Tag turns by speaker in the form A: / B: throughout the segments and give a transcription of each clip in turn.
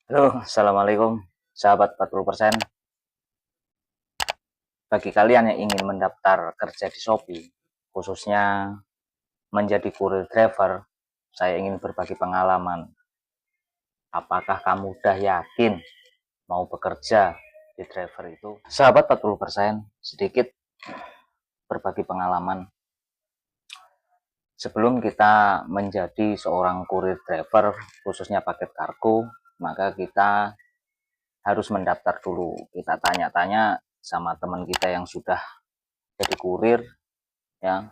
A: Halo, Assalamualaikum, sahabat 40%. Bagi kalian yang ingin mendaftar kerja di Shopee, khususnya menjadi kurir driver, saya ingin berbagi pengalaman. Apakah kamu udah yakin mau bekerja di driver itu? Sahabat 40%, sedikit berbagi pengalaman. Sebelum kita menjadi seorang kurir driver, khususnya paket kargo, maka kita harus mendaftar dulu. Kita tanya-tanya sama teman kita yang sudah jadi kurir, ya,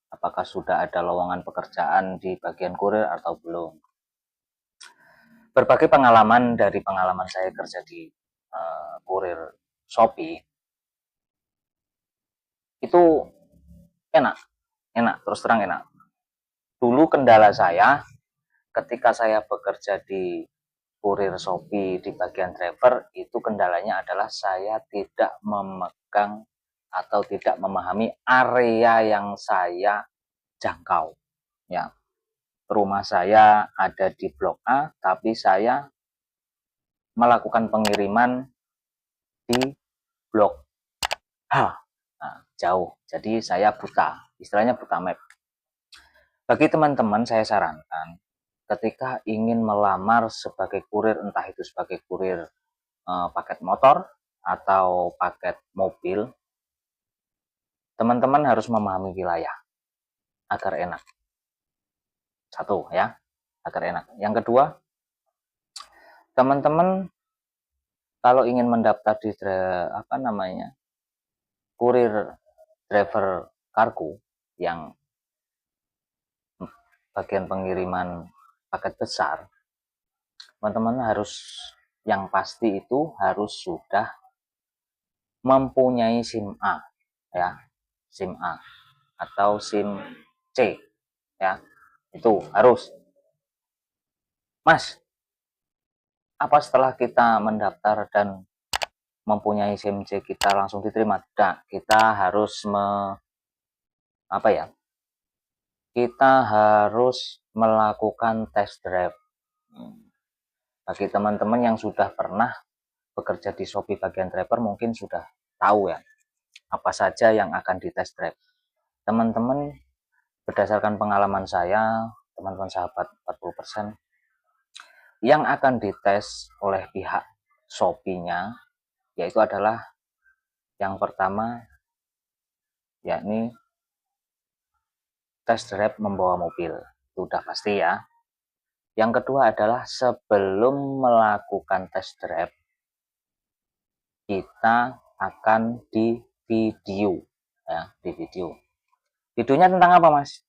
A: apakah sudah ada lowongan pekerjaan di bagian kurir atau belum. Berbagai pengalaman dari pengalaman saya kerja di kurir Shopee itu enak, enak, terus terang enak. Dulu kendala saya ketika saya bekerja di kurir Shopee di bagian driver, itu kendalanya adalah saya tidak memegang atau tidak memahami area yang saya jangkau, ya. Rumah saya ada di Blok A, tapi saya melakukan pengiriman di Blok H. Nah, jauh. Jadi saya buta, istilahnya buta map. Bagi teman-teman saya sarankan, ketika ingin melamar sebagai kurir, entah itu sebagai kurir paket motor atau paket mobil, teman-teman harus memahami wilayah agar enak. Satu, ya, agar enak. Yang kedua, teman-teman kalau ingin mendaftar di kurir driver kargo yang bagian pengiriman paket besar, teman-teman harus, yang pasti itu harus sudah mempunyai SIM A, ya, SIM A atau SIM C, ya, itu harus. Mas, apa setelah kita mendaftar dan mempunyai SIM C kita langsung diterima? Tidak, kita harus apa ya, kita harus melakukan test drive. Bagi teman-teman yang sudah pernah bekerja di Shopee bagian driver mungkin sudah tahu, ya, apa saja yang akan dites drive. Teman-teman, berdasarkan pengalaman saya, teman-teman sahabat 40%, yang akan dites oleh pihak Shopee-nya yaitu adalah yang pertama, yakni test drive membawa mobil. Itu udah pasti, ya. Yang kedua adalah sebelum melakukan test drive, kita akan di video, ya, di video. Videonya tentang apa, Mas?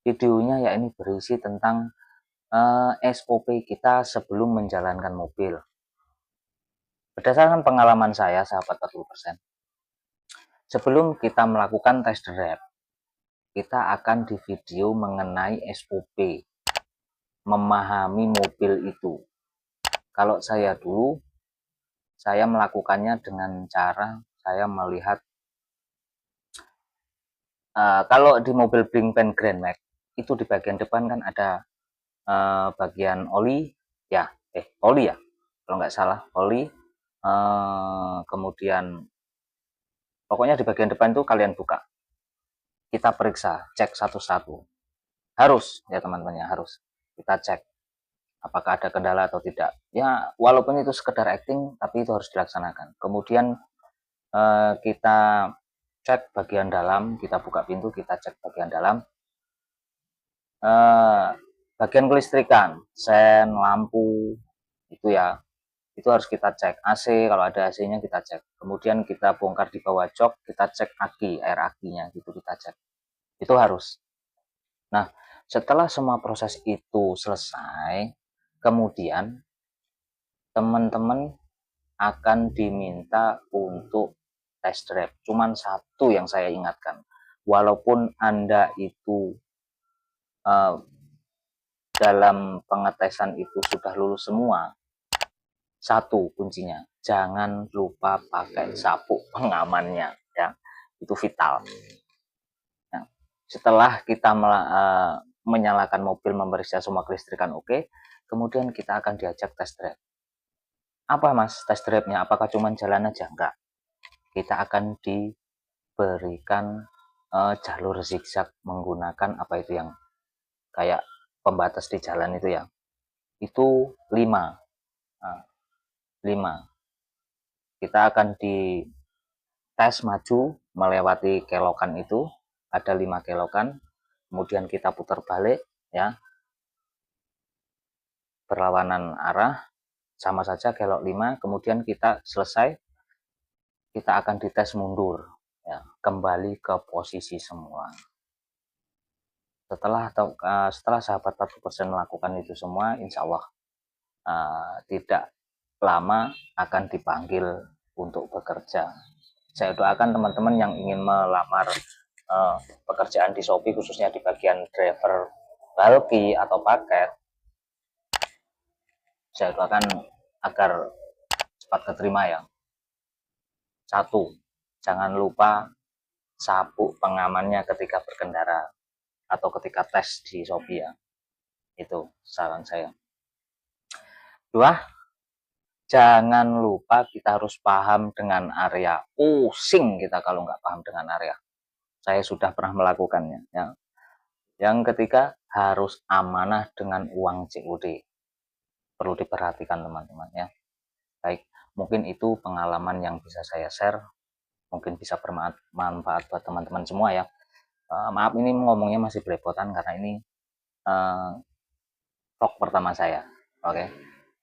A: Videonya ya ini berisi tentang SOP kita sebelum menjalankan mobil. Berdasarkan pengalaman saya, sahabat 40%, sebelum kita melakukan test drive, kita akan di video mengenai SOP, memahami mobil itu. Kalau saya dulu, saya melakukannya dengan cara saya melihat, kalau di mobil Blinkpan Grand Max, itu di bagian depan kan ada bagian oli, ya, oli, ya, kalau nggak salah, oli, kemudian pokoknya di bagian depan itu kalian buka, kita periksa, cek satu-satu. Harus, ya teman-teman, ya, harus kita cek apakah ada kendala atau tidak, ya, walaupun itu sekedar acting tapi itu harus dilaksanakan. Kemudian kita cek bagian dalam, kita buka pintu, kita cek bagian dalam, bagian kelistrikan, sen, lampu, itu, ya, itu harus kita cek. AC, kalau ada AC-nya kita cek. Kemudian kita bongkar di bawah jok, kita cek aki, air akinya, gitu kita cek. Itu harus. Nah, setelah semua proses itu selesai, kemudian teman-teman akan diminta untuk test drive. Cuman satu yang saya ingatkan, walaupun Anda itu dalam pengetesan itu sudah lulus semua, satu kuncinya, jangan lupa pakai sabuk pengamannya, ya, itu vital. Ya. Setelah kita menyalakan mobil, memeriksa semua kelistrikan oke, kemudian kita akan diajak test drive. Apa mas test drive-nya? Apakah cuma jalan aja? Enggak. Kita akan diberikan jalur zigzag menggunakan apa itu yang kayak pembatas di jalan itu ya. Itu 5. Nah, 5. Kita akan dites maju melewati kelokan itu, ada 5 kelokan, kemudian kita putar balik ya, berlawanan arah, sama saja kelok 5, kemudian kita selesai, kita akan dites mundur ya, kembali ke posisi semula. Setelah sahabat 40% melakukan itu semua, insya Allah tidak lama akan dipanggil untuk bekerja. Saya doakan teman-teman yang ingin melamar pekerjaan di Shopee, khususnya di bagian driver bulky atau paket, saya doakan agar cepat keterima ya. 1, jangan lupa sabuk pengamannya ketika berkendara atau ketika tes di Shopee ya. Itu saran saya. 2, jangan lupa kita harus paham dengan area. Pusing kita kalau nggak paham dengan area. Saya sudah pernah melakukannya ya. Yang ketiga, harus amanah dengan uang COD. Perlu diperhatikan teman-teman ya. Baik, mungkin itu pengalaman yang bisa saya share, mungkin bisa bermanfaat buat teman-teman semua ya. Maaf ini ngomongnya masih belepotan karena ini vlog pertama saya. Oke,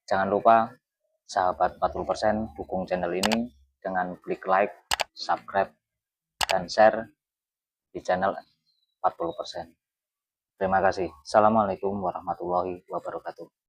A: jangan lupa sahabat 40% dukung channel ini dengan klik like, subscribe, dan share di channel 40%. Terima kasih. Assalamualaikum warahmatullahi wabarakatuh.